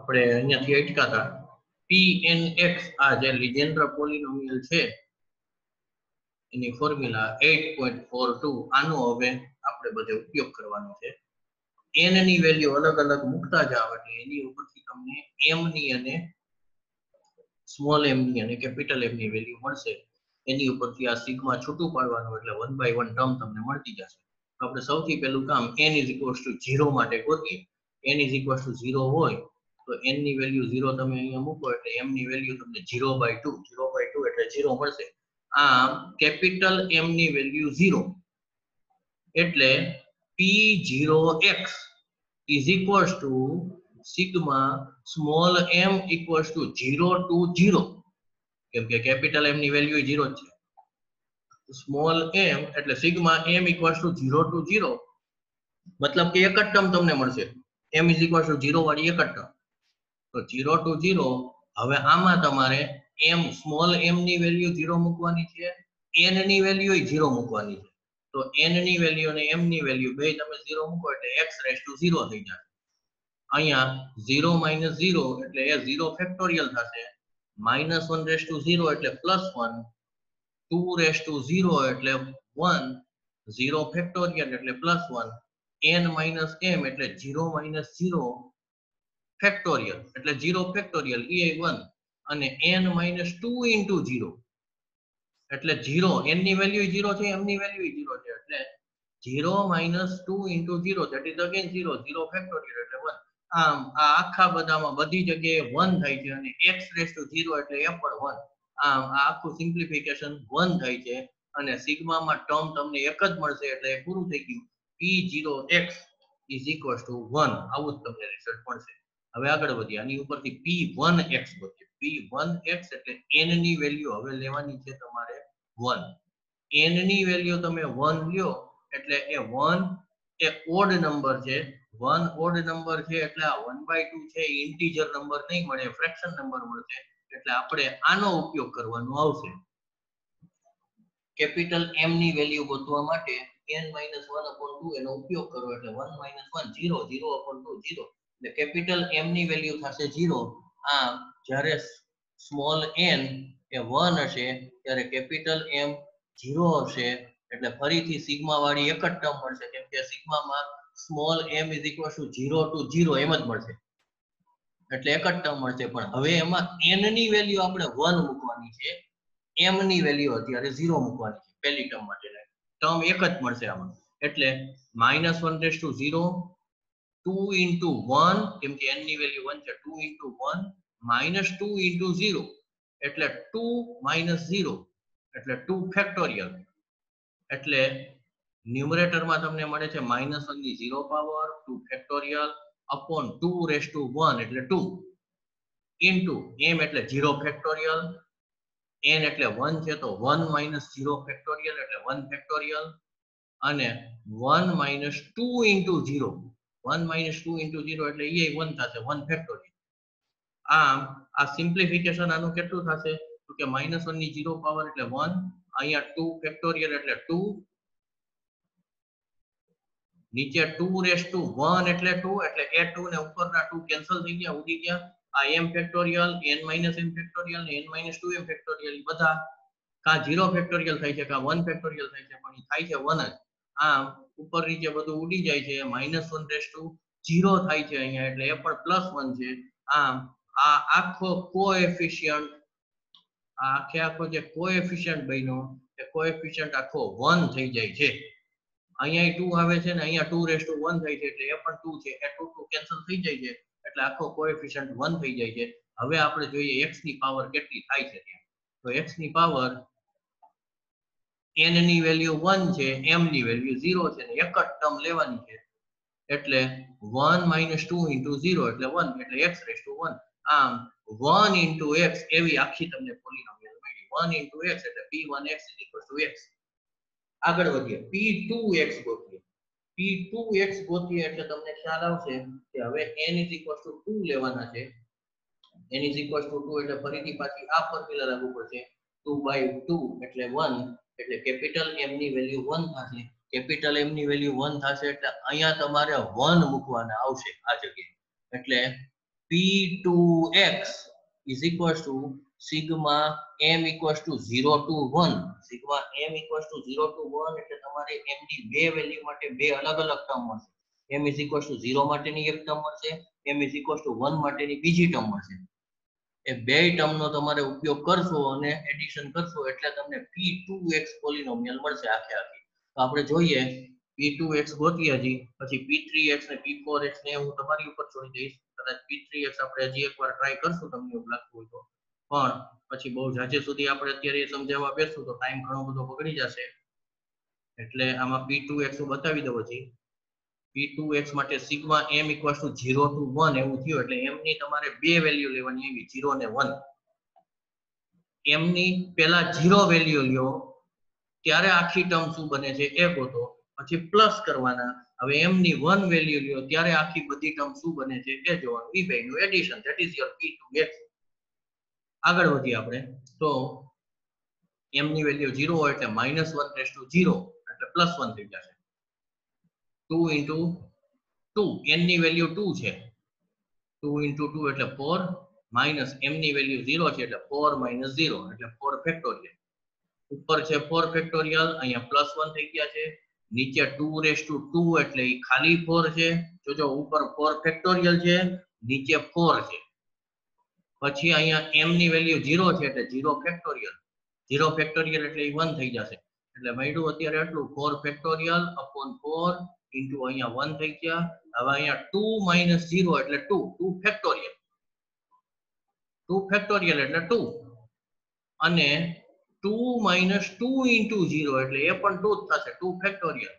આપણે અહીંયાથી અટકા હતા pnx આ જે લીજેન્ડર પોલિનોમિયલ છે એની ફોર્મ્યુલા 8.42 આનો હવે આપણે બધે ઉપયોગ કરવાનો છે n ની વેલ્યુ અલગ અલગ મૂકતા જાવ એટલે એની ઉપરથી તમને m ની અને સ્મોલ m ની અને કેપિટલ m ની વેલ્યુ મળશે એની ઉપરથી આ સિગ્મા છૂટું પાડવાનું એટલે 1 by 1 ટર્મ તમને મળતી જશે તો આપણે સૌથી પહેલું કામ n = 0 માટે ગોતીએ n = 0 હોય તો n ની વેલ્યુ 0 તમે અહીંયા મૂકો એટલે m ની વેલ્યુ તમને 0/2 0/2 એટલે 0 મળશે આમ કેપિટલ m ની વેલ્યુ 0 એટલે p0x = sigma small m = 0 to 0 કેમ કે કેપિટલ m ની વેલ્યુ 0 છે સ્મોલ m એટલે સિગ્મા m = 0 to 0 મતલબ કે એક જ ટર્મ તમને મળશે m = 0 વાળી એક જ ટર્મ તો 0 to 0 હવે આમાં તમારે m સ્મોલ m ની વેલ્યુ 0 મૂકવાની છે n ની વેલ્યુ 0 મૂકવાની છે તો n ની વેલ્યુ અને m ની વેલ્યુ બે તમે 0 મૂકો એટલે x⁻0 થઈ જશે અહીંયા 0 - 0 એટલે એ 0 ફેક્ટોરિયલ થશે -1⁻0 એટલે +1 2⁻0 એટલે 1 0 ફેક્ટોરિયલ એટલે +1 n - m એટલે 0 - 0 ફેક્ટોરિયલ એટલે 0 ફેક્ટોરિયલ એ 1 અને n - 2 * 0 એટલે 0 n ની વેલ્યુ 0 છે m ની વેલ્યુ 0 છે એટલે 0 - 2 * 0 that is again 0 0 ફેક્ટોરિયલ એટલે 1 આમ આ આખા બધામાં બધી જગ્યાએ 1 થાય છે અને x⁻0 એટલે એ પણ 1 આમ આ આખું સિમ્પ્લિફિકેશન 1 થાય છે અને સિગ્મામાં ટર્મ તમને એક જ મળશે એટલે પૂરું થઈ ગયું p0x = 1 આવું જ તમને રિઝલ્ટ મળશે હવે આગળ વધીએ આની ઉપરથી p1x ગોતીએ p1x એટલે n ની વેલ્યુ હવે લેવાની છે તમારે 1 n ની વેલ્યુ તમે 1 લ્યો એટલે એ 1 એ ઓડ નંબર છે 1 ઓડ નંબર છે એટલે આ 1/2 છે ઇન્ટીજર નંબર નહીં મળે ફ્રેક્શન નંબર મળશે એટલે આપણે આનો ઉપયોગ કરવાનો આવશે કેપિટલ m ની વેલ્યુ ગોતવા માટે n - 1/2 એનો ઉપયોગ કરો એટલે 1 - 1 0 0/2 0 એટલે કેપિટલ m ની વેલ્યુ થશે 0 આમ જ્યારે સ્મોલ n એ 1 હશે ત્યારે કેપિટલ m 0 હશે એટલે ફરીથી સિગ્મા વાળી એક જ ટર્મ મળશે કેમ કે સિગ્મામાં સ્મોલ m = 0 to 0 એમ જ મળશે એટલે એક જ ટર્મ મળશે પણ હવે એમાં n ની વેલ્યુ આપણે 1 મૂકવાની છે m ની વેલ્યુ અત્યારે 0 મૂકવાની છે પહેલી ટર્મ માટે ટર્મ એક જ મળશે આમાં એટલે -1⁻0 2 * 1 કેમ કે n ની વેલ્યુ 1 છે 2 * 1 -2 * 0 એટલે 2 - 0 એટલે 2 ફેક્ટોરિયલ એટલે ન્યુમરેટરમાં તમને મળે છે -1 ની 0 પાવર 2 ફેક્ટોરિયલ upon 2⁻1 એટલે 2 into m એટલે 0 ફેક્ટોરિયલ n એટલે 1 છે તો 1 - 0 ફેક્ટોરિયલ એટલે 1 ફેક્ટોરિયલ અને 1 - 2 * 0 1 - 2 * 0 એટલે એ 1 થશે 1 ફેક્ટોરિયલ આમ આ સિમ્પ્લિફિકેશન આનું કેટલું થશે તો કે -1 ની 0 પાવર એટલે 1 અહીંયા 2 ફેક્ટોરિયલ એટલે 2 નીચે 2⁻1 એટલે 2 એટલે એ 2 ને ઉપરના 2 કેન્સલ થઈ ગયા ઉડી ગયા આ m factorial n - m factorial ને n - 2m ફેક્ટોરિયલ બધા કા 0 ફેક્ટોરિયલ થાય છે કા 1 ફેક્ટોરિયલ થાય છે પણ થાય છે 1 જ આમ ઉપર નીચે બધું ઉડી જાય છે -1⁻0 થાય છે અહીંયા એટલે એ પણ +1 છે આમ આ આખો કોએફિશિયન્ટ આ આખો જે કોએફિશિયન્ટ બન્યો એ કોએફિશિયન્ટ આખો 1 થઈ જાય છે અહીંયા 2 આવે છે ને અહીંયા 2⁻1 થાય છે એટલે એ પણ 2 છે એ 2 કેન્સલ થઈ જાય છે એટલે આખો કોએફિશિયન્ટ 1 થઈ જાય છે હવે આપણે જોઈએ x ની પાવર કેટલી થાય છે ત્યાં તો x ની પાવર n ની વેલ્યુ 1 છે m ની વેલ્યુ 0 છે ને એક જ ટર્મ લેવાની છે એટલે 1 - 2 * 0 એટલે 1 એટલે x⁻1 આમ 1 * x એવી આખી તમને પોલિનોમિયલ મળી 1 * x એટલે p1x = x આગળ વધીએ p2x ગોતીએ p2x ગોતીએ એટલે તમને ખ્યાલ આવશે કે હવે n = 2 લેવાના છે n = 2 એટલે ફરીથી પાછી આ ફોર્મ્યુલા લાગુ પડશે 2/2 એટલે 1 એટલે કેપિટલ m ની વેલ્યુ 1 થશે કેપિટલ m ની વેલ્યુ 1 થશે એટલે અહીંયા તમારે 1 મૂકવાના આવશે આ જગ્યાએ એટલે P2x is equals to sigma m equals to 0 to 1. sigma m equals to 0 to 1 એટલે તમારે m ની બે વેલ્યુ માટે બે અલગ અલગ ટર્મ મળશે. m is equals to 0 માટેની એક ટર્મ મળશે, m is equals to 1 માટેની બીજી ટર્મ મળશે. એ બે ટર્મનો તમારે ઉપયોગ કરશો અને એડિશન કરશો એટલે તમને P2x પોલિનોમિયલ મળશે આખે આખી. તો આપણે જોઈએ P2x ગોતીએ હજી, પછી P3x ને P4x ને હું તમારી ઉપર છોડી દઈશ. કદાચ P3x આપણે હજી એકવાર ટ્રાય કરશું તમને એવું લાગતું હોય તો, પણ પછી બહુ ઝાઝે સુધી આપણે અત્યારે સમજાવવા બેસું તો ટાઈમ ઘણો બધો બગડી જશે. એટલે આમાં P2x બતાવી દઉં હજી. P2x માટે sigma m equals to 0 to 1 એવું થયું એટલે m ની તમારે બે વેલ્યુ લેવાની આવી 0 ને 1. m ની પહેલા 0 વેલ્યુ લ્યો ત્યારે આખી ટર્મ શું બને છે એ ગોતો, પછી પ્લસ કરવાના. હવે m ની 1 વેલ્યુ લ્યો ત્યારે આખી બધી ટર્મ શું બને છે એ જોવાનું. એ બેનું addition, that is your P2x. આગળ વધીએ આપણે તો m ની વેલ્યુ 0 હોય એટલે -1/0 એટલે +1 થઈ જશે. 2 into 2 n ની વેલ્યુ 2 છે, 2 into 2 એટલે 4 માઇનસ m ની વેલ્યુ 0 છે એટલે 4 minus 0 એટલે 4 ફેક્ટોરિયલ. ઉપર છે 4 ફેક્ટોરિયલ, અહીંયા +1 થઈ ગયા છે. નીચે 2 એટલે એ ખાલી 4 છે. જોજો ઉપર 4 ફેક્ટોરિયલ છે, નીચે 4 છે. પછી અહીંયા m ની વેલ્યુ 0 છે એટલે 0 ફેક્ટોરિયલ. 0 ફેક્ટોરિયલ એટલે એ 1 થઈ જશે. એટલે મળ્યું અત્યારે એટલું 4 ફેક્ટોરિયલ upon 4 into અહીંયા 1 થઈ ગયા. હવે અહીંયા 2 minus 0 એટલે 2 ફેક્ટોરિયલ. 2 ફેક્ટોરિયલ એટલે 2 અને 2 minus 2 into 0 એટલે એ પણ 2 જ થશે. 2 ફેક્ટોરિયલ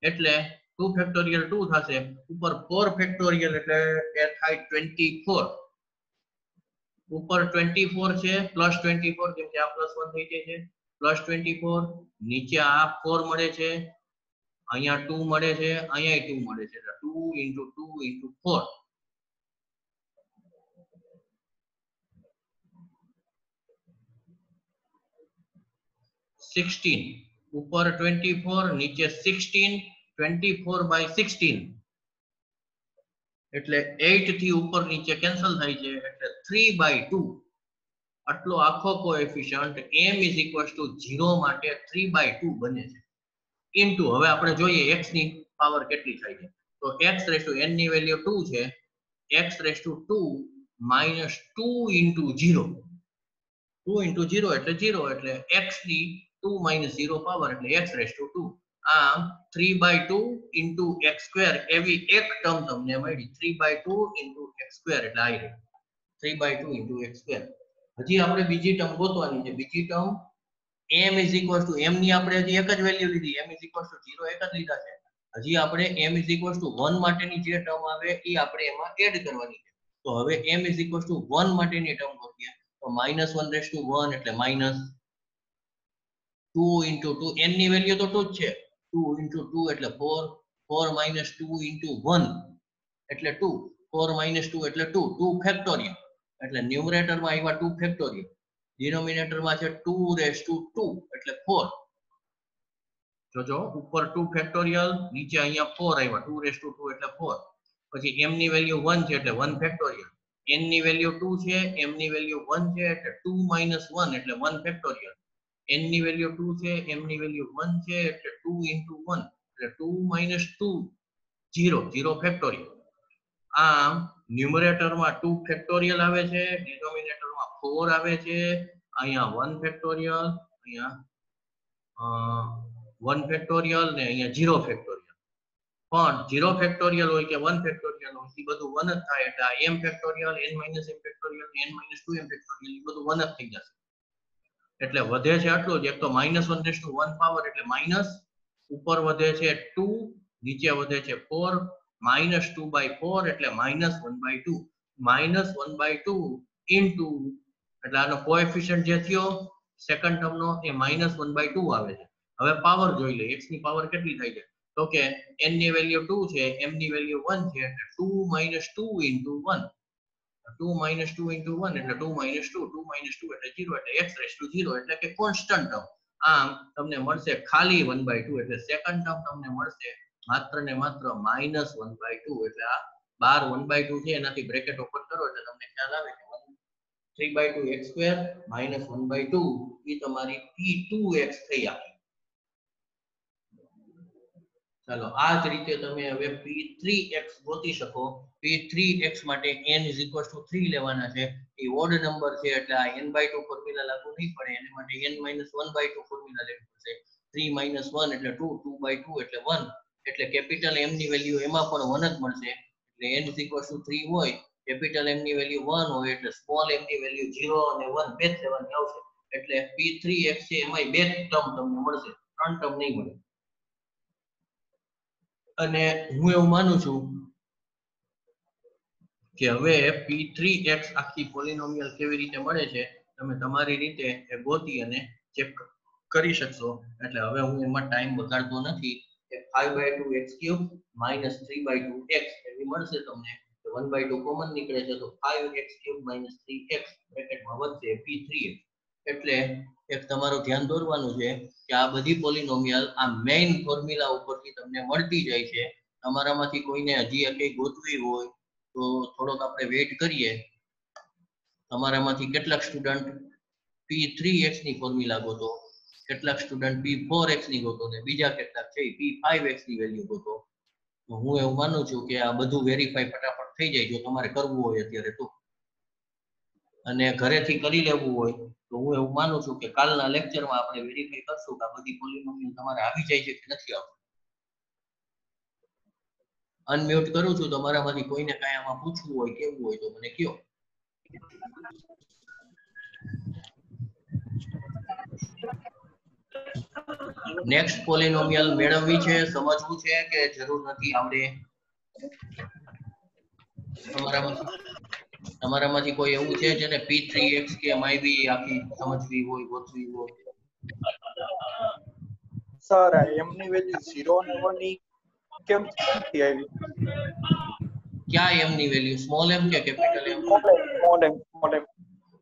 એટલે 2 ફેક્ટોરિયલ 2 થશે. ઉપર 4 ફેક્ટોરિયલ એટલે એ થાય 24. ઉપર 24 છે +24 કેમ કે આ +1 થઈ જાય છે. +24 નીચે આ 4 મળે છે, અહીંયા 2 મળે છે, અહીંયા 2 મળે છે એટલે 2 into 2 into 4. 16 ઉપર 24 નીચે 16 24/16 એટલે 8 થી ઉપર નીચે કેન્સલ થાય છે એટલે 3/2. આટલો આખો coefficient m is equals to 0 માટે 3/2 બને છે. ઇન્ટુ હવે આપણે જોઈએ x ની પાવર કેટલી થાય છે. તો x રેઝ ટુ n ની વેલ્યુ 2 છે, x rays two 2 minus 2 into 0. 2 into 0 એટલે 0 એટલે x ની 2 minus 0 પાવર એટલે x રેઝ ટુ 2. આમ 3/2 into x square એવી એક ટર્મ તમને મળી. 3/2 into x square એટલે આ રહી 3/2 into x square. હજી આપણે બીજી ટર્મ ગોતવાની છે. બીજી term m is equals to m ની આપણે હજી એક જ વેલ્યુ લીધી, m is equals to 0 એક જ લીધા છે. હજી આપણે m is equals to 1 માટેની જે ટર્મ આવે એ આપણે એમાં એડ કરવાની છે. તો હવે m is equals to 1 માટેની ટર્મ ગોતીએ તો -1/1 એટલે -2 into 2 n ની વેલ્યુ તો 2 જ છે. 2 into 2 એટલે 4, 4 minus 2 into 1 એટલે 2, 4 minus 2 એટલે 2 ફેક્ટોરિયલ એટલે ન્યુમરેટર માં આવ્યા 2 ફેક્ટોરિયલ, ડિનોમિનેટર માં છે 2 raised to 2 એટલે 4. જોજો ઉપર 2 ફેક્ટોરિયલ, નીચે અહીંયા 4 આવ્યા 2 raised to 2 એટલે 4. પછી m ની વેલ્યુ 1 છે એટલે 1 ફેક્ટોરિયલ, n ની વેલ્યુ 2 છે, m ની વેલ્યુ 1 છે એટલે 2 minus 1 એટલે 1 ફેક્ટોરિયલ. n ની વેલ્યુ 2 છે, m ની વેલ્યુ 1 છે એટલે 2 into 1 એટલે 2 minus 2 0 ફેક્ટોરિયલ. આમ ન્યુમરેટર માં 2 ફેક્ટોરિયલ આવે છે, ડિનોમિનેટર માં 4 આવે છે, અહીંયા 1 ફેક્ટોરિયલ, અહીંયા 1 ફેક્ટોરિયલ ને અહીંયા 0 ફેક્ટોરિયલ. પણ 0 ફેક્ટોરિયલ હોય કે 1 ફેક્ટોરિયલ હોય એ બધું 1 જ થાય એટલે આ m factorial, n - m factorial, n - 2m factorial એ બધું 1 જ થઈ જશે. એટલે વધે છે આટલું જ. એક તો -1/1 પાવર એટલે માઈનસ, ઉપર વધે છે 2, નીચે વધે છે 4, -2/4 એટલે -1/2. -1/2 ઇન્ટુ એટલે આનો કોએફિશિયન્ટ જે થયો સેકન્ડ ટર્મનો એ -1/2 આવે છે. હવે પાવર જોઈ લે, x ની પાવર કેટલી થાય છે તો કે n ની વેલ્યુ 2 છે, m ની વેલ્યુ 1 છે એટલે 2 - 2 into 1. 2 - 2 into 1 એટલે 2 - 2, 2 - 2 એટલે 0 એટલે x raised to 0 એટલે કે કોન્સ્ટન્ટ ટર્મ. આમ તમને મળશે ખાલી 1/2 એટલે સેકન્ડ ટર્મ તમને મળશે માત્ર ને માત્ર -1/2 એટલે આ બાર 1/2 છે એનાથી બ્રેકેટ ઓપન કરો એટલે તમને ખ્યાલ આવે કે 3/2 x સ્ક્વેર માઇનસ 1/2 એ તમારી p2x થઈ આવી. ચાલો આ જ રીતે તમે હવે p3x ગોતી શકો. p3x માટે n 3 લેવાના છે. એ ઓડ નંબર છે એટલે આ n/2 ફોર્મ્યુલા લાગુ નહીં પડે. એને માટે n - 1/2 ફોર્મ્યુલા લેવું પડશે. 3 - 1 એટલે 2, 2/2 એટલે 1. એટલે કેપિટલ M ની વેલ્યુ એમાં પણ 1 જ મળશે. એટલે n 3 હોય, કેપિટલ M ની વેલ્યુ 1 હોય એટલે સ્મોલ m ની વેલ્યુ 0 અને 1 બે જ લેવાની આવશે. એટલે p3x છે એમાં બે ટર્મ તમને મળશે, 3 ટર્મ નહીં મળે. અને હું એવું માનું છું કે હવે p3x આખી પોલિનોમિયલ કેવી રીતે મળે છે તમે તમારી રીતે એ ગોતી અને ચેક કરી શકશો. એટલે હવે હું એમાં ટાઈમ બગાડતો નથી. 5/2x³ - 3/2x એવી મળશે તમને. 1/2 કોમન નીકળે છે તો 5x³ - 3x બ્રેકેટમાં વધશે p3x. એટલે એક તમારું ધ્યાન દોરવાનું છે કે આ બધી પોલિનોમિયલ આ મેઇન ફોર્મ્યુલા ઉપરથી તમને મળતી જાય છે. તમારામાંથી કોઈને હજી કઈ ગોતવી હોય તો થોડોક આપણે વેઇટ કરીએ. તમારામાંથી કેટલાક સ્ટુડન્ટ p3x ની ફોર્મ્યુલા ગોતો, કેટલાક સ્ટુડન્ટ p4x ની ગોતો ને બીજા કેટલાક છે p5x ની વેલ્યુ ગોતો. તો હું એવું માનું છું કે આ બધું વેરીફાઈ ફટાફટ થઈ જાય જો તમારે કરવું હોય અત્યારે તો. અને ઘરેથી કરી લેવું હોય તો હું એવું માનું છું કે કાલના લેક્ચરમાં આપણે વેરીફાઈ કરશું કે આ બધી પોલિનોમિયલ તમારે આવી જાય છે કે નથી આવતી. અનમ્યુટ કરું છું. તમારામાંથી કોઈને કાંઈ આમાં પૂછવું હોય કેવું હોય તો મને કયો. નેક્સ્ટ પોલિનોમિયલ મેળવવી છે, સમજવું છે કે જરૂર નથી, આવડે? તમારામાંથી કોઈ એવું છે જેને p3x કે માયબી આખી સમજવી હોય, ગોતવી હોય? સર m ની વેલ્યુ 0 અને 1 ની કેમ થી આવી? ક્યાં m ની વેલ્યુ, સ્મોલ m કે કેપિટલ m?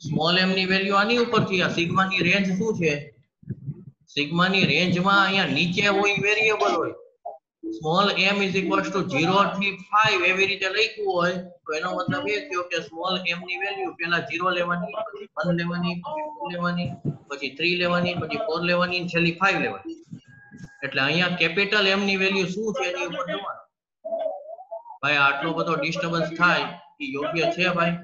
સ્મોલ m ની વેલ્યુ આની ઉપરથી આ સિગ્મા ની રેન્જ શું છે? સિગ્મા ની રેન્જમાં અહીંયા નીચે હોય વેરીએબલ હોય. સ્મોલ m = 0 થી 5 એવી રીતે લખ્યું હોય તો એનો મતલબ એ થયો કે સ્મોલ m ની વેલ્યુ પહેલા 0 લેવાની, પછી 1 લેવાની, પછી 2 લેવાની, પછી 3 લેવાની, પછી 4 લેવાની, છેલ્લી 5 લેવાની. એટલે અહીંયા કેપિટલ M ની વેલ્યુ શું છે એની ઉપર જોવાનું. ભાઈ આટલો બધો ડિસ્ટર્બન્સ થાય એ યોગ્ય છે ભાઈ?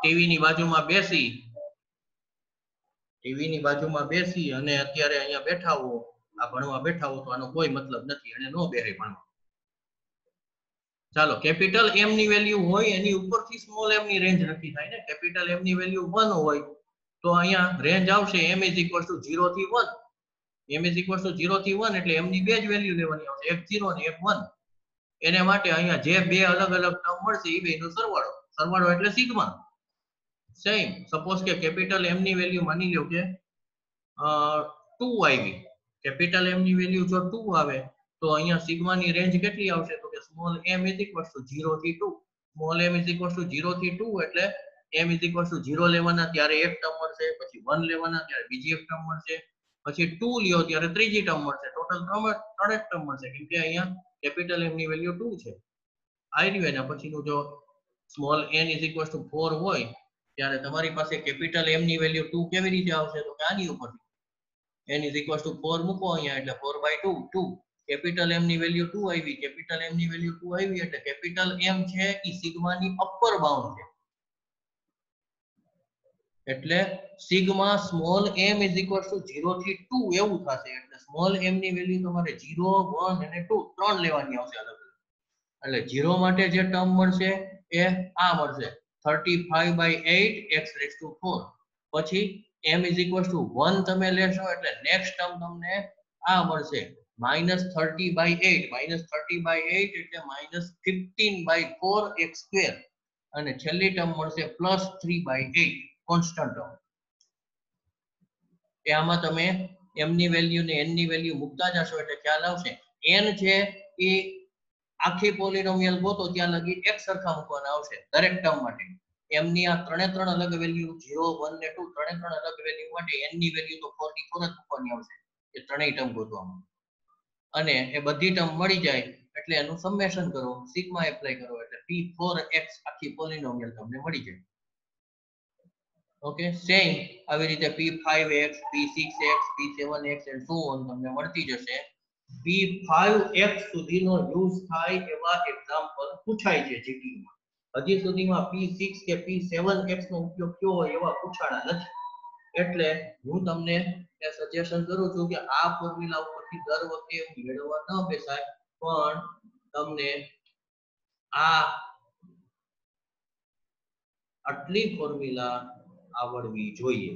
ટીવી ની બાજુમાં બેસી અને અત્યારે અહીંયા બેઠા હો, આ ભણવા બેઠા હો તો આનો કોઈ મતલબ નથી. અને નો બેરે ભણવા. ચાલો, કેપિટલ M ની વેલ્યુ હોય એની ઉપરથી સ્મોલ m ની રેન્જ નક્કી થાય ને. કેપિટલ M ની વેલ્યુ 1 હોય તો અહીંયા રેન્જ આવશે m = 0 થી 1. m = 0 થી 1 એટલે m ની બે જ વેલ્યુ લેવાની આવશે, એક 0 ને એક 1. એને માટે અહીંયા જે બે અલગ અલગ ટર્મ મળશે એ બેનો સરવાળો એટલે સિગ્મા. સેમ સપોઝ કે કેપિટલ M ની વેલ્યુ માની લો કે 2 આવી. કેપિટલ M ની વેલ્યુ જો 2 આવે તો અહીંયા સિગ્મા ની રેન્જ કેટલી આવશે તો કે સ્મોલ m = 0 થી 2. સ્મોલ m = 0 થી 2 એટલે m = 0 લેવાના ત્યારે એક ટર્મ મળશે, પછી 1 લેવાના ત્યારે બીજી એક ટર્મ મળશે, પછી 2 લ્યો ત્યારે ત્રીજી ટર્મ મળશે. ટોટલ ત્રણ જ ટર્મ મળશે કેમ કે અહીંયા કેપિટલ M ની વેલ્યુ 2 છે. આ રહ્યું. એના પછીનું જો સ્મોલ n = 4 હોય ત્યારે તમારી પાસે કેપિટલ M ની વેલ્યુ 2 કેવી રીતે આવશે તો કે આની ઉપર n = 4 મૂકો અહીંયા એટલે 4/2 2. કેપિટલ M ની વેલ્યુ 2 આવી, કેપિટલ M ની વેલ્યુ 2 આવી એટલે કેપિટલ M છે ઈ સિગ્મા ની અપર બાઉન્ડ છે. એટલે સિગ્મા સ્મોલ m = 0 થી 2 એવું થશે. એટલે સ્મોલ m ની વેલ્યુ તમારે 0 1 અને 2 ત્રણ લેવાની આવશે અલગ અલગ. એટલે 0 માટે જે ટર્મ મળશે એ આ મળશે 35/8 x⁴. પછી m = 1 તમે લેશો એટલે નેક્સ્ટ ટર્મ તમને આ મળશે -30/8. -30/8 એટલે -15/4 x². અને છેલ્લી ટર્મ મળશે +3/8 કોન્સ્ટન્ટ ટર્મ. એ આમાં તમે m ની વેલ્યુ ને n ની વેલ્યુ મૂકતા જશો એટલે ખ્યાલ આવશે. n છે એ આખી પોલિનોમિયલ ગોતો ત્યાં લગી એક સરખા મૂકવાના આવશે દરેક ટર્મ માટે. m ની આ ત્રણ અલગ વેલ્યુ 0 1 ને 2 ત્રણ અલગ વેલ્યુ માટે n ની વેલ્યુ તો 4 ની 4 જ મૂકવાની આવશે એ ત્રણેય ટર્મ ગોતવામાં. અને એ બધી ટર્મ મળી જાય એટલે એનું સમેશન કરો, સિગ્મા એપ્લાય કરો એટલે p4x આખી પોલિનોમિયલ તમને મળી જાય. ઓકે, સેમ આવી રીતે p5x, p6x, p7x and so on તમને મળતી જશે. p5x સુધીનો યુઝ થાય એવા એક્ઝામ્પલ પૂછાય છે જીટી માં. હજી સુધીમાં p6 કે p7x નો ઉપયોગ કયો હોય એવા પૂછાણા નથી. એટલે હું તમને એ સજેશન કરું છું કે આ ફોર્મ્યુલા ઉપરથી દર વખતે મેળવવા ન બેસાય, પણ તમને આ આટલી ફોર્મ્યુલા આવડવી જોઈએ.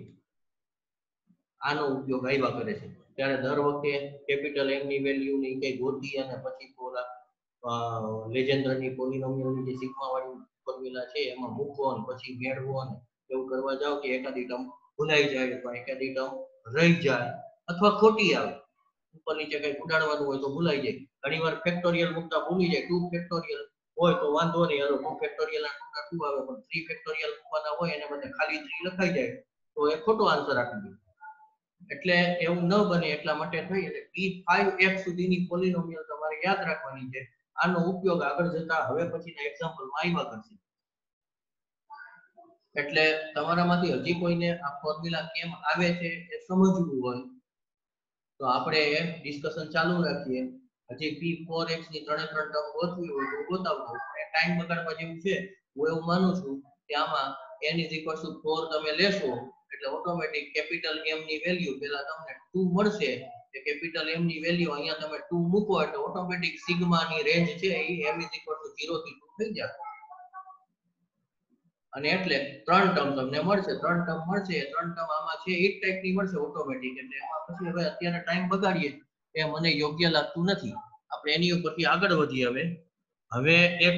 આનો ઉપયોગ આવ્યા કરે છે ત્યારે દર વખતે કેપિટલ એમ ની વેલ્યુ ની કઈ ગોતી અને પછી પોલા લેજેન્ડરની પોલિનોમિયલની જે સિગ્મા વાળી ફોર્મ્યુલા છે એમાં મૂકવો અને પછી મેળવો અને એવું કરવા જાવ કે એકાદી ટર્મ ભૂલાઈ જાય અથવા એકાદી ટર્મ રહી જાય અથવા ખોટી આવે, ઉપર નીચે કઈ ઉડાડવાનું હોય તો ભૂલાઈ જાય. ઘણીવાર ફેક્ટોરિયલ મૂકતા ભૂલી જાય. 2 ફેક્ટોરિયલ હોય તો વાંધો નહીં, હાલો 2 ફેક્ટોરિયલ ના ટુકડા 2 આવે, પણ 3 ફેક્ટોરિયલ મૂકવાના હોય એને બદલે ખાલી 3 લખાઈ જાય તો એ ખોટો આન્સર આપી દે. એટલે એવું ન બને એટલા માટે થઈ એટલે p5x સુધીની પોલિનોમિયલ તમારે યાદ રાખવાની છે. આનો ઉપયોગ આગળ જતા હવે પછીના એક્ઝામ્પલમાં આવ્યા કરશે. એટલે તમારામાંથી હજી કોઈને આ ફોર્મ્યુલા કેમ આવે છે એ સમજવું હોય તો આપણે ડિસ્કશન ચાલુ રાખીએ. હજી p4x ની ત્રણે ત્રણ ટર્મ ગોતવી હોય તો ગોતાવજો. ટાઈમ બગાડવા જેવું છે હું એવું માનું છું કે આમાં n = 4 તમે લેશો એટલે ઓટોમેટિક કેપિટલ M ની વેલ્યુ પહેલા તમને 2 મળશે. કે કેપિટલ M ની વેલ્યુ અહીંયા તમે 2 મૂકો એટલે ઓટોમેટિક સિગ્મા ની રેન્જ છે એ m = 0 થી 2 થઈ જાય. અને એટલે ત્રણ ટર્મ તમને મળશે. ત્રણ ટર્મ મળશે એ ત્રણ ટર્મ આમાં છે એક ટાઈપની મળશે ઓટોમેટિક. એટલે એમાં પછી હવે અત્યારે ટાઈમ બગાડીએ એ મને યોગ્ય લાગતું નથી. આપણે એની ઉપરથી આગળ વધીએ. હવે એક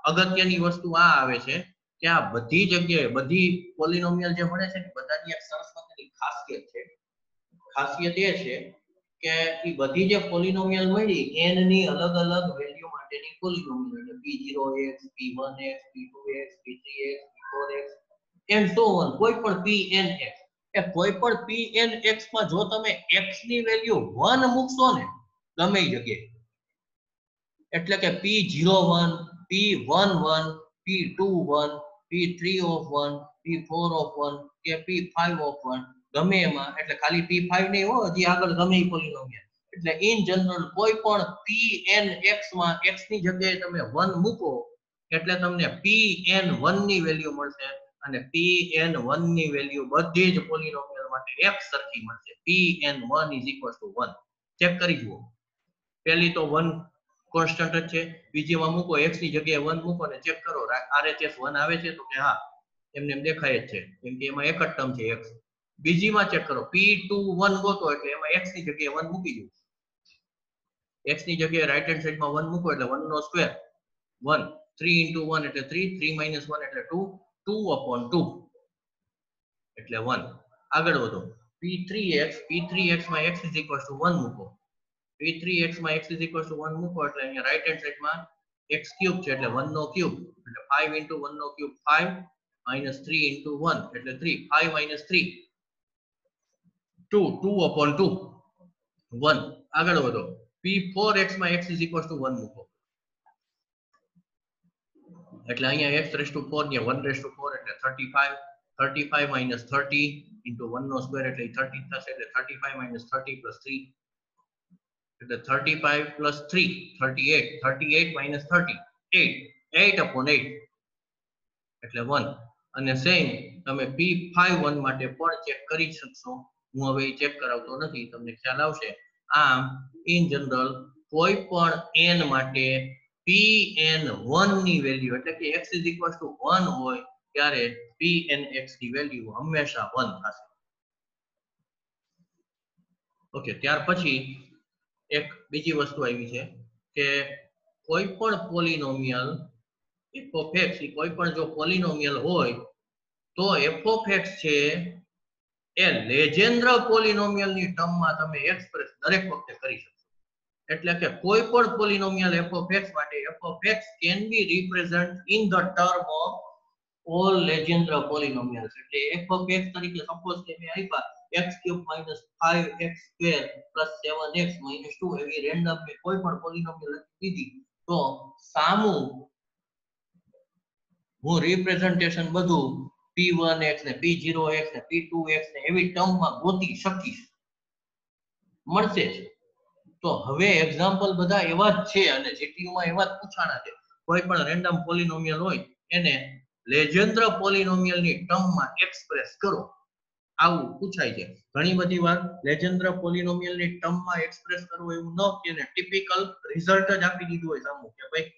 અગત્યની વસ્તુ આ આવે છે કે આ બધી જગ્યાએ બધી પોલિનોમિયલ જે મળે છે ને બધાની એક સરસ મજાની ખાસિયત છે. ખાસિયત એ છે કે એ બધી જે પોલિનોમિયલ મળી n ની અલગ અલગ વેલ્યુ માટેની પોલિનોમિયલ એટલે p0x, p1x, p2x, p3x, p4x and so on. કોઈ પણ pnx એ કોઈ પણ pnx માં જો તમે x ની વેલ્યુ 1 મૂકશો ને ગમે જગ્યાએ એટલે કે p01, p11, p21, p3 p4 કે p5 ગમે એમાં, એટલે ખાલી p5 નહીં હો, હજી આગળ ગમે એ પોલિનોમિયલ. એટલે ઇન જનરલ કોઈ પણ pnx માં x ની જગ્યાએ તમે 1 મૂકો એટલે તમને pn1 ની વેલ્યુ મળશે અને pn1 ની વેલ્યુ બધી જ પોલિનોમિયલ માટે એક સરખી મળશે. pn1 = 1. ચેક કરી જુઓ. પહેલી તો 1 કોન્સ્ટન્ટ જ છે, બીજીમાં મૂકો x ની જગ્યાએ 1 મૂકો ને ચેક કરો RHS 1 આવે છે તો કે હા એમને એમ દેખાય જ છે કેમ કે એમાં એક જ ટર્મ છે x. બીજીમાં ચેક કરો p21 ગોતો એટલે એમાં x ની જગ્યાએ 1 મૂકી દો. x ની જગ્યાએ રાઈટ હેન્ડ સાઈડમાં 1 મૂકો એટલે 1 નો સ્ક્વેર 1, 3 * 1 એટલે 3, 3 - 1 એટલે 2, 2/2 એટલે 1. આગળ વધો. p3x માં x = 1 મૂકો. p3x માં x = 1 મૂકો એટલે અહીંયા રાઈટ હેન્ડ સાઈડમાં x³ છે એટલે 1 નો ક્યુબ એટલે 5 * 1 નો ક્યુબ 5 - 3 * 1 એટલે 3, 5 - 3 2, 2/2 1. આગળ વધો. p4x માં x = 1 મૂકો એટલે અહીંયા x⁴ ને 1⁴ એટલે 35, 35 - 30 * 1 નો સ્ક્વેર એટલે 30 થશે એટલે 35 - 30 + 3 એટલે 35 + 3 38, 38 - 30 8, 8/8 એટલે 1. અને સેમ તમે p51 માટે પણ ચેક કરી શકશો. હું હવે ચેક કરાવતો નથી, તમને ખ્યાલ આવશે. આમ ઇન જનરલ કોઈ પણ n માટે pn1 ની વેલ્યુ એટલે કે x = 1 હોય ત્યારે pnx ની વેલ્યુ હંમેશા 1 થશે. ઓકે, ત્યાર પછી એક બીજી વસ્તુ આવી છે કે કોઈ પણ પોલિનોમિયલ f(x) કોઈ પણ જો પોલિનોમિયલ હોય તો f(x) છે એ લેજેન્ડર પોલિનોમિયલની ટર્મમાં તમે એક્સપ્રેસ દરેક વખતે કરી શકો. એટલે કે કોઈ પણ પોલિનોમિયલ f(x) માટે f(x) can be represent in the term of all legendre polynomials. એટલે f(x) તરીકે સપોઝ કે મેં આપ્યા x³ minus 5x square plus 7x minus 2 એવી રેન્ડમ મે કોઈ પણ પોલિનોમિયલ લખી દીધી તો સામું હું રિપ્રેઝન્ટેશન બધું p1x ને p0x ને p2x ને એવી ટર્મમાં ગોતી શકીશ મળશે તો હવે એક્ઝામ્પલ બધા એવા જ છે અને જીટીયુ માં એવા જ પૂછાણા છે કોઈ પણ રેન્ડમ પોલિનોમિયલ હોય એને લેજેન્ડર પોલિનોમિયલ ની ટર્મમાં એક્સપ્રેસ કરો આવું પૂછાય છે ઘણી બધી વાર લેજેન્ડર પોલિનોમિયલ ની ટર્મમાં એક્સપ્રેસ કરવું એવું ન કે ને ટિપિકલ રિઝલ્ટ જ આપી દીધું હોય સામું કે ભાઈ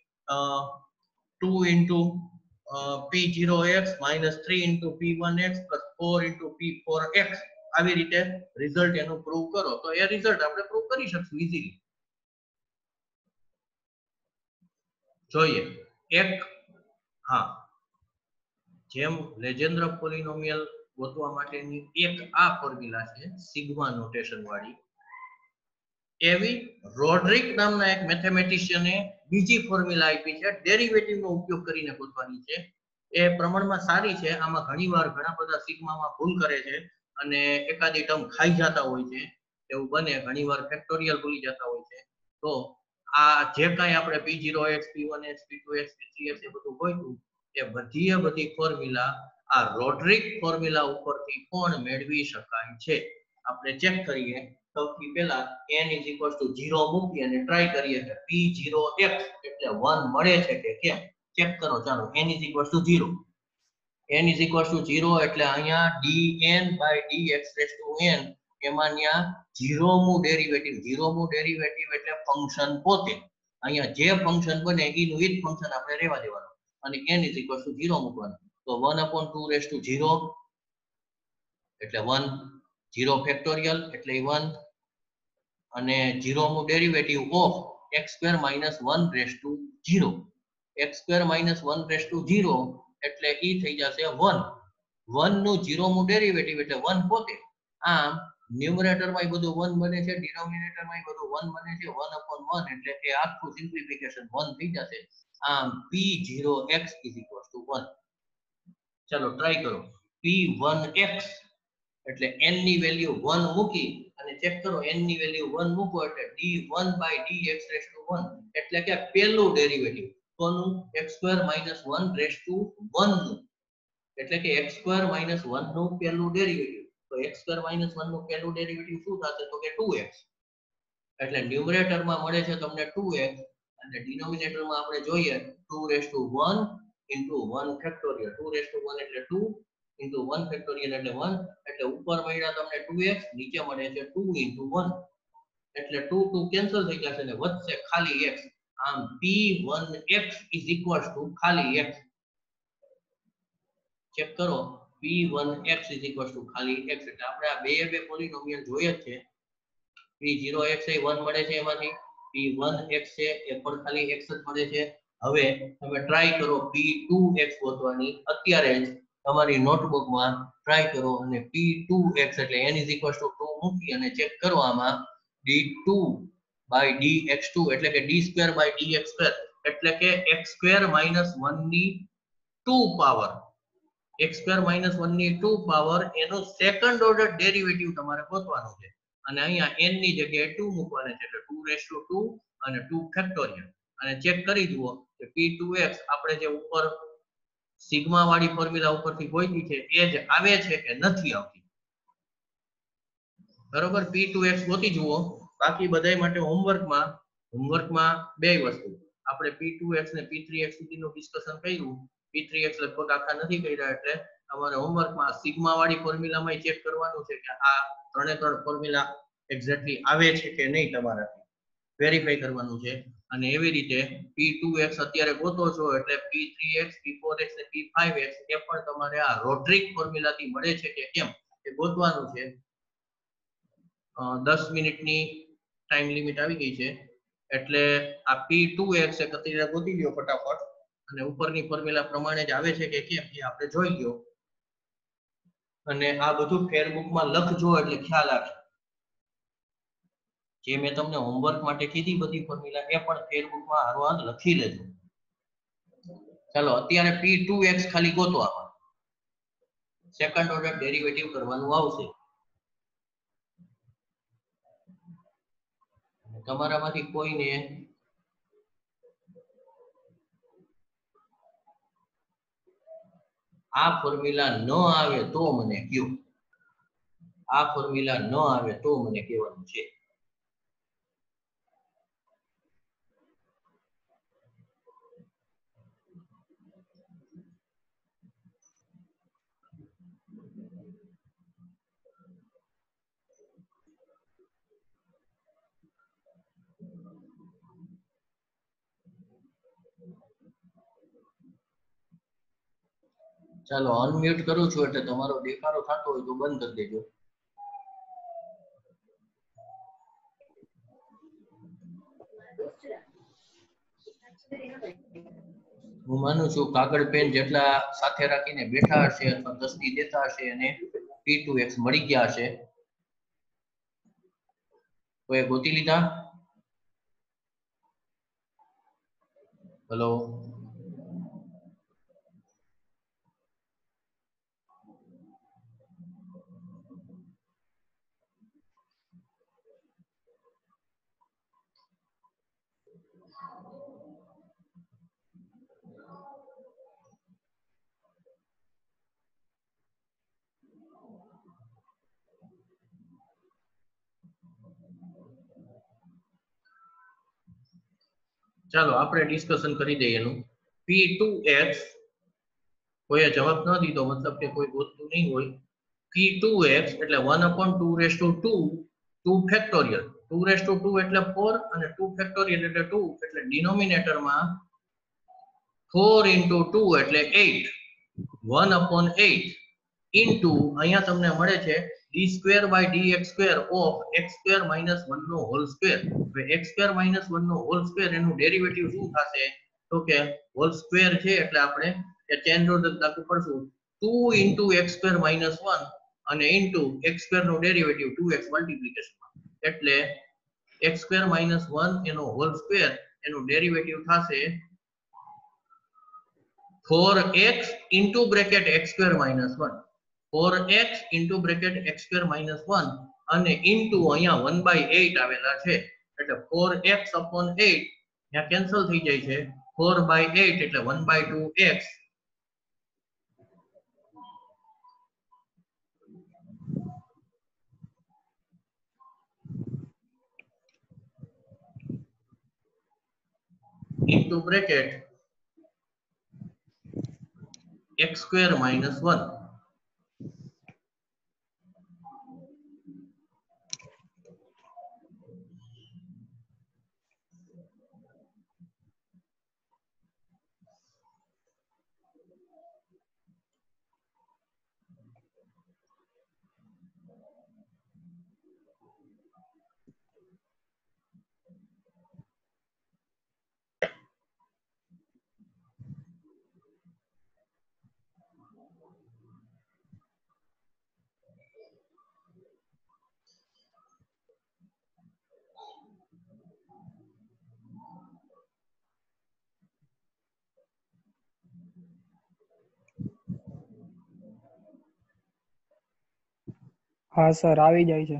2 into p0x minus 3 into p1x plus 4 into p4x આવી રીતે રિઝલ્ટ એનું પ્રૂવ કરો તો એ રિઝલ્ટ આપણે પ્રૂવ કરી શકશું ઈઝીલી જોઈએ એક હા જેમ લેજેન્ડર પોલિનોમિયલ ગોતવા માટેની એક આ ફોર્મ્યુલા છે સિગ્મા નોટેશન વાળી એવી રોડ્રિક નામના એક મેથેમેટિશિયને બીજી ફોર્મ્યુલા આપી છે ડેરિવેટિવ નો ઉપયોગ કરીને ગોતવાની છે એ પ્રમાણમાં સારી છે આમાં ઘણીવાર ઘણા બધા સિગ્મામાં ભૂલ કરે છે અને એકાદી ટર્મ ખાઈ જતા હોય છે એવું બને ઘણીવાર ફેક્ટોરિયલ ભૂલી જતા હોય છે તો આ જે કાંઈ આપણે p0x p1x p2x p3x એ બધું હોયું એ બધી ફોર્મ્યુલા આ રોડ્રિક ફોર્મ્યુલા ઉપરથી પણ મેળવી શકાય છે આપણે ચેક કરીએ સૌથી પહેલા n = 0 મૂકી અને ટ્રાય કરીએ કે p0x એટલે 1 મળે છે કે કેમ ચેક કરો ચાલો n = 0 n = 0 એટલે અહીંયા dn/dx⁻n એમાંન્યા 0મું ડેરિવેટિવ એટલે ફંક્શન પોતે અહીંયા જે ફંક્શન બને એનું ઈ જ ફંક્શન આપણે રહેવા દેવાનું અને n = 0 મૂકવાનું તો 1/2 એટલે 1 0 ફેક્ટોરિયલ એટલે 1 અને 0મું ડેરિવેટિવ ઓફ x² - 1/0 x² - 1/0 એટલે ઈ થઈ જશે 1 1 નું 0મું ડેરિવેટિવ એટલે 1 પોતે આમ ન્યુમરેટર માં બધું 1 બને છે ડિનોમિનેટર માં બધું 1 બને છે 1/1 એટલે કે આખું સિમ્પ્લિફિકેશન 1 થઈ જશે આમ p0x = 1 ચલો ટ્રાય કરો p1x એટલે n ની વેલ્યુ 1 મૂકી અને ચેક કરો n ની વેલ્યુ 1 મૂકો એટલે d1/dx⁻1 એટલે કે પહેલું ડેરિવેટિવ કોનું x² - 1/1 નું એટલે કે x² - 1 નું પહેલું ડેરિવેટિવ તો x² - 1 નું પહેલું ડેરિવેટિવ શું થશે તો કે 2x એટલે ન્યુમરેટર માં મળે છે તમને 2x અને ડિનોમિનેટર માં આપણે જોઈએ 2⁻1 * 1 ફેક્ટોરિયલ 2⁻1 એટલે 2 * 1 ફેક્ટોરિયલ એટલે 1 એટલે ઉપર મળ્યા તમને 2x નીચે મળે છે 2 * 1 એટલે 2 કેન્સલ થઈ જશે અને વધશે ખાલી x આમ p1x = ખાલી x ચેક કરો p1x = ખાલી x એટલે આપણે આ બે પોલિનોમિયલ જોઈએ છે p0x એ 1 મળે છે એમાંથી p1x છે એ પણ ખાલી x જ મળે છે હવે તમે ટ્રાય કરો p2x ગોતવાની અત્યારે જ તમારી નોટબુકમાં ટ્રાય કરો અને p2x એટલે n = 2 મૂકી અને ચેક કરો આમાં d2/dx2 એટલે કે d2/dx2 એટલે કે x² - 1 ની 2 પાવર x² - 1 ની 2 પાવર એનો સેકન્ડ ઓર્ડર ડેરિવેટિવ તમારે ગોતવાનો છે અને અહીંયા n ની જગ્યાએ 2 મૂકવાના છે એટલે 2⁻2 અને 2 ફેક્ટોરિયલ અને ચેક કરી જુઓ કે p2x આપણે જે ઉપર સિગ્મા વાળી ફોર્મ્યુલા ઉપરથી ગોતી છે એ જ આવે છે કે નથી આવતી બરોબર p2x ગોતી જુઓ બાકી બધાય માટે હોમવર્કમાં બે વસ્તુ આપણે p2x ને p3x સુધીનું ડિસ્કશન કર્યું p3x લગભગ આખા નથી કર્યા એટલે તમારે હોમવર્કમાં સિગ્મા વાળી ફોર્મ્યુલામાં ચેક કરવાનું છે કે આ ત્રણે ત્રણ ફોર્મ્યુલા એક્ઝેક્ટલી આવે છે કે નહીં તમારાથી વેરીફાઈ કરવાનું છે અને એવી રીતે p2x અત્યારે ગોતો છો એટલે p3x p4x અને p5x એ પણ તમારે આ રોડ્રિક ફોર્મ્યુલાથી મળે છે કે કેમ એ ગોતવાનું છે 10 મિનિટની ટાઈમ લિમિટ આવી ગઈ છે એટલે આ p2x એક અત્યારે ગોતી લ્યો ફટાફટ અને ઉપરની ફોર્મ્યુલા પ્રમાણે જ આવે છે કે કેમ એ આપણે જોઈ લ્યો અને આ બધું ફેરબુકમાં લખજો એટલે ખ્યાલ આવે જે મેં તમને હોમવર્ક માટે કીધી બધી ફોર્મ્યુલા એ પણ ફેરબુકમાં હારોહાર લખી લેજો ચાલો અત્યારે p2x ખાલી ગોતો આમાં સેકન્ડ ઓર્ડર ડેરિવેટિવ કરવાનું આવશે તમારામાંથી કોઈને આ ફોર્મ્યુલા ન આવે તો મને કયો, આ ફોર્મ્યુલા ન આવે તો મને કહેવાનું છે. ચાલો અનમ્યુટ કરું છું એટલે તમારો દેખાડો થતો હોય તો બંધ કરી દેજો. હું માનું છું કાગળ પેન જેટલા સાથે રાખીને બેઠા હશે અથવા તસ્દી દેતા હશે અને P2x મળી ગયા હશે. કોઈ ગોતી લીધા? હેલો, ચાલો આપણે ડિસ્કશન કરી દઈએ એનું. P2x કોઈએ જવાબ ન દીધો મતલબ કે કોઈ ગોતતું નહીં હોય. P2x એટલે 1/2 2 ફેક્ટોરિયલ. 2 એટલે 4 અને 2 ફેક્ટોરિયલ એટલે 2 એટલે ડિનોમિનેટરમાં 4 into 2 એટલે 8. 1/8 into અહીંયા તમને મળે છે d²/dx² of x² - 1 no whole square. હવે x² - 1 નો હોલ સ્ક્વેર એનું ડેરિવેટિવ શું થશે તો કે હોલ સ્ક્વેર છે એટલે આપણે એ ચેન રૂલ લાગુ પડશું. 2 into x² - 1 અને into x² નો ડેરિવેટિવ 2x મલ્ટીપ્લિકેશન એટલે x² - 1 એનો હોલ સ્ક્વેર એનું ડેરિવેટિવ થશે 4x into bracket x² - 1. 4x into bracket x² - 1 અને into અહીંયા 1/8 આવેલા છે એટલે 4x/8 ત્યાં કેન્સલ થઈ જાય છે. 4/8 એટલે 1/2x into bracket x² - 1. હા સર આવી જાય છે.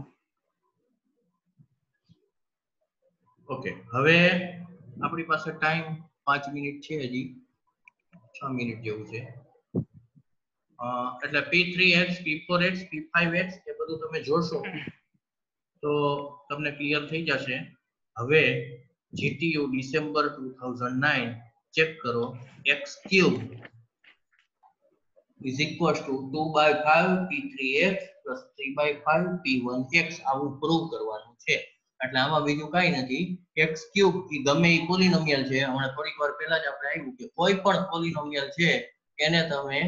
ઓકે, હવે આપણી પાસે ટાઈમ 5 મિનિટ છે, હજી 6 મિનિટ જેવું છે. એટલે P3x P4x P5x એ બધું તમે જોશો તો તમને ક્લિયર થઈ જશે. હવે GTU ડિસેમ્બર 2009 ચેક કરો. x³ is equals to 2/5 P3x plus 3/5 P1x આવું પ્રૂવ કરવાનું છે. એટલે આમાં બીજું કાઈ નથી. x³ એ ગમે એ પોલિનોમિયલ છે. હમણાં થોડીક વાર પહેલા જ આપણે આવ્યું કે કોઈ પણ પોલિનોમિયલ છે એને તમે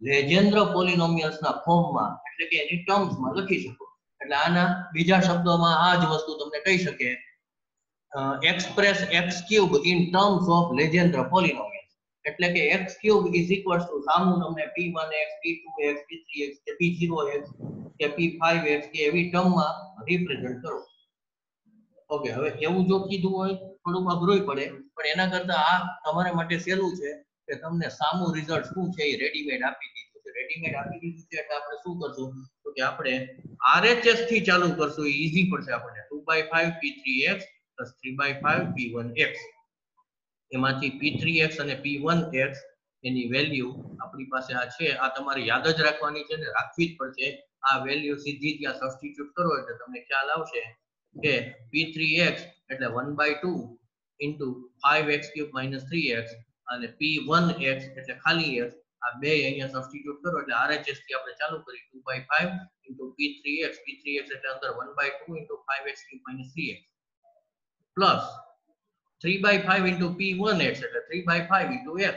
લેજેન્ડ્ર પોલિનોમિયલ્સ ના ફોર્મમાં એટલે કે એની ટર્મ્સમાં લખી શકો. એટલે આના બીજા શબ્દોમાં આ જ વસ્તુ તમને કહી શકે express x³ in terms of legendary polynomials. એટલે કે x³ is equals to સામું તમને p1x p2x p3x કે p0x કે p5x કે એવી ટર્મમાં રિપ્રેઝન્ટ કરો. ઓકે, હવે એવું જો કીધું હોય થોડુંક અઘરું પડે પણ એના કરતા આ તમારા માટે સહેલું છે કે તમને સામું રિઝલ્ટ શું છે એ રેડીમેડ આપી દીધું છે. રેડીમેડ આપી દીધું છે એટલે આપણે શું કરશું તો કે આપણે RHS થી ચાલુ કરશું. ઈઝી પડશે આપણને. 2/5 p3x પ્લસ 3/5 p1x. એમાંથી p3x અને p1x એની વેલ્યુ આપણી પાસે આ છે, આ તમારે યાદ જ રાખવાની છે ને રાખવી જ પડશે. આ વેલ્યુ સીધી ત્યાં સબસ્ટિટ્યુટ કરો એટલે તમને ખ્યાલ આવશે કે p3x એટલે 1/2 into 5x³ minus 3x અને p1x એટલે ખાલી x. આ બે અહીંયા સબસ્ટિટ્યુટ કરો એટલે RHS થી આપણે ચાલુ કરી 2/5 into p3x એટલે અંદર 1/2 into 5x³ minus 3x plus 3/5 into p1x એટલે 3/5 into x.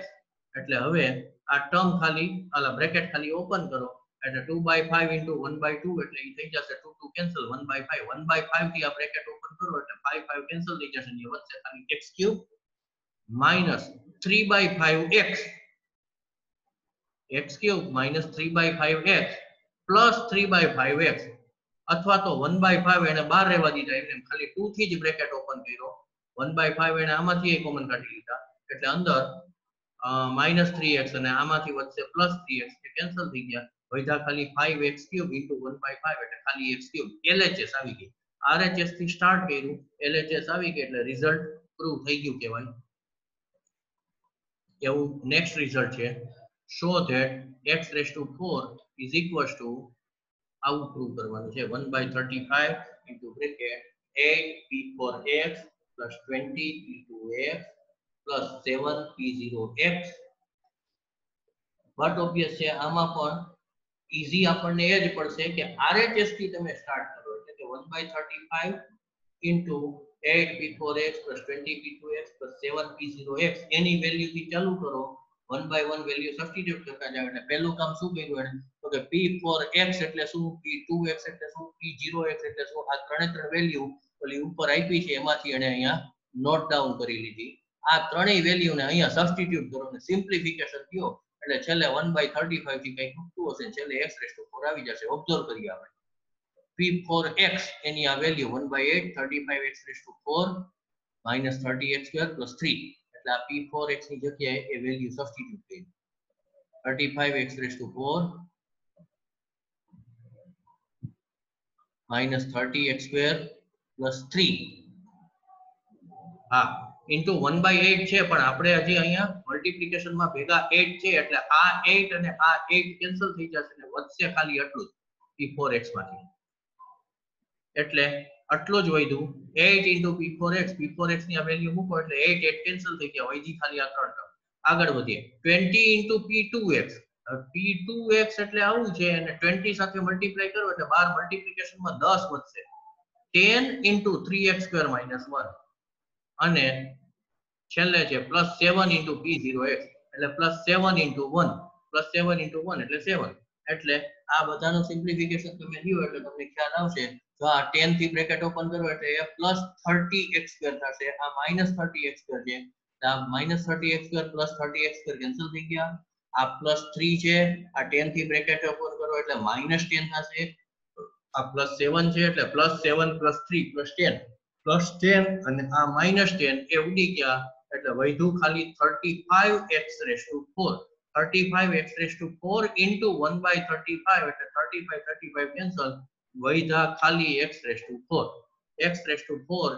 એટલે હવે આ ટર્મ ખાલી આલા બ્રેકેટ ખાલી ઓપન કરો એટલે 2/5 into 1/2 એટલે એ થઈ જશે 2 2 કેન્સલ 1/5 થી આ બ્રેકેટ ઓપન કરો એટલે 5 કેન્સલ થઈ જશે અને વધશે ખાલી x³ minus 3/5x x³ minus 3/5x plus 3/5x અથવા તો 1/5 એને બહાર રહેવા દીધા એટલે ખાલી 2 થી જ બ્રેકેટ ઓપન કર્યો. 1/5 એને આમાંથી કોમન કાઢી લીધા એટલે અંદર -3x અને આમાંથી વધશે +3x કે કેન્સલ થઈ ગયા. વધ્યા ખાલી 5x³ into 1/5 એટલે ખાલી x³. LHS આવી ગઈ. RHS થી સ્ટાર્ટ કર્યું, LHS આવી ગઈ એટલે રિઝલ્ટ પ્રૂવ થઈ ગયું કહેવાય. એવું નેક્સ્ટ રિઝલ્ટ છે, show that x⁴ is equals to આવું પ્રૂવ કરવાનું છે 1/35 into bracket 8p4x plus 20p2x plus 7p0x. But obvious છે આમાં પણ ઈઝી આપણને એ જ પડશે કે RHS થી તમે સ્ટાર્ટ કરો એટલે કે 1/35 into 8p4x plus 20p2x plus 7p0x એની વેલ્યુ થી ચાલુ કરો. 1 by 1 વેલ્યુ સબસ્ટિટ્યુટ કરતા જાવ એટલે પહેલું કામ શું કર્યું એને તો કે p4x એટલે શું, p2x એટલે શું, p0x એટલે શું, આ ત્રણે વેલ્યુ ઓલી ઉપર આપી છે એમાંથી એને અહીંયા નોટ ડાઉન કરી લીધી. આ ત્રણેય વેલ્યુ ને અહીંયા સબસ્ટિટ્યુટ કરો અને સિમ્પ્લિફિકેશન થયો એટલે છેલ્લે 1/35 થી કંઈ ખૂટતું હશે છેલ્લે x⁴ આવી જશે. ઓબ્ઝર્વ કરીએ આપણે p4x એની આ value 1/8 35x⁴ minus 30x² plus 3 એટલે આ p4x ની જગ્યાએ એ વેલ્યુ સબસ્ટિટ્યુટ કરી 35x⁴ minus 30x² plus 3 હા into 1/8 છે પણ આપણે હજી અહીંયા મલ્ટીપ્લિકેશન માં ભેગા 8 છે એટલે આ 8 અને આ 8 કેન્સલ થઈ જશે અને વધશે ખાલી આટલું p4x માંથી. એટલે આટલું જ વધ્યું 8 into p4x ની આ વેલ્યુ મૂકો એટલે 8 8 કેન્સલ થઈ ગયા વધી ખાલી આ ત્રણ ટર્મ. આગળ વધીએ 20 into p2x. p2x એટલે આવું છે અને 20 સાથે મલ્ટીપ્લાય કરો એટલે 12 મલ્ટીપ્લિકેશન માં 10 વધશે 10 into 3x² minus 1 અને છેલ્લે છે +7 into p0x એટલે +7 into 1 +7 into 1 એટલે 7 એટલે આ બધાનું સિમ્પ્લિફિકેશન તમે લ્યો એટલે તમને ખ્યાલ આવશે. જો આ 10 થી બ્રેકેટ ઓપન કરો એટલે એ +30x² થશે, આ -30x² છે તો આ -30x² +30x² કેન્સલ થઈ ગયા. આ +3 છે, આ 10 થી બ્રેકેટ ઓપન કરો એટલે -10 થશે. આ +7 છે એટલે +7 +3 +10 અને આ -10 એ ઉડી ગયા એટલે વધ્યું ખાલી 35x⁴. 35x⁴ into 1/35 એટલે 35 કેન્સલ વધ્યા ખાલી x⁴. x⁴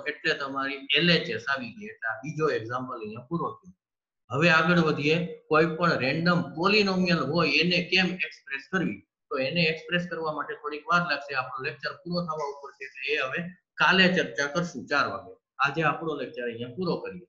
એટલે તમારી LHS આવી ગઈ. એટલે આ બીજો એક્ઝામ્પલ અહીંયા પૂરો થયો. હવે આગળ વધીએ કોઈ પણ રેન્ડમ પોલિનોમિયલ હોય એને કેમ એક્સપ્રેસ કરવી તો એને એક્સપ્રેસ કરવા માટે થોડીક વાર લાગશે. આપણો લેક્ચર પૂરો થવા ઉપર છે એટલે એ હવે કાલે ચર્ચા કરશું 4 વાગે. આજે આપણો લેક્ચર અહીંયા પૂરો કરીએ.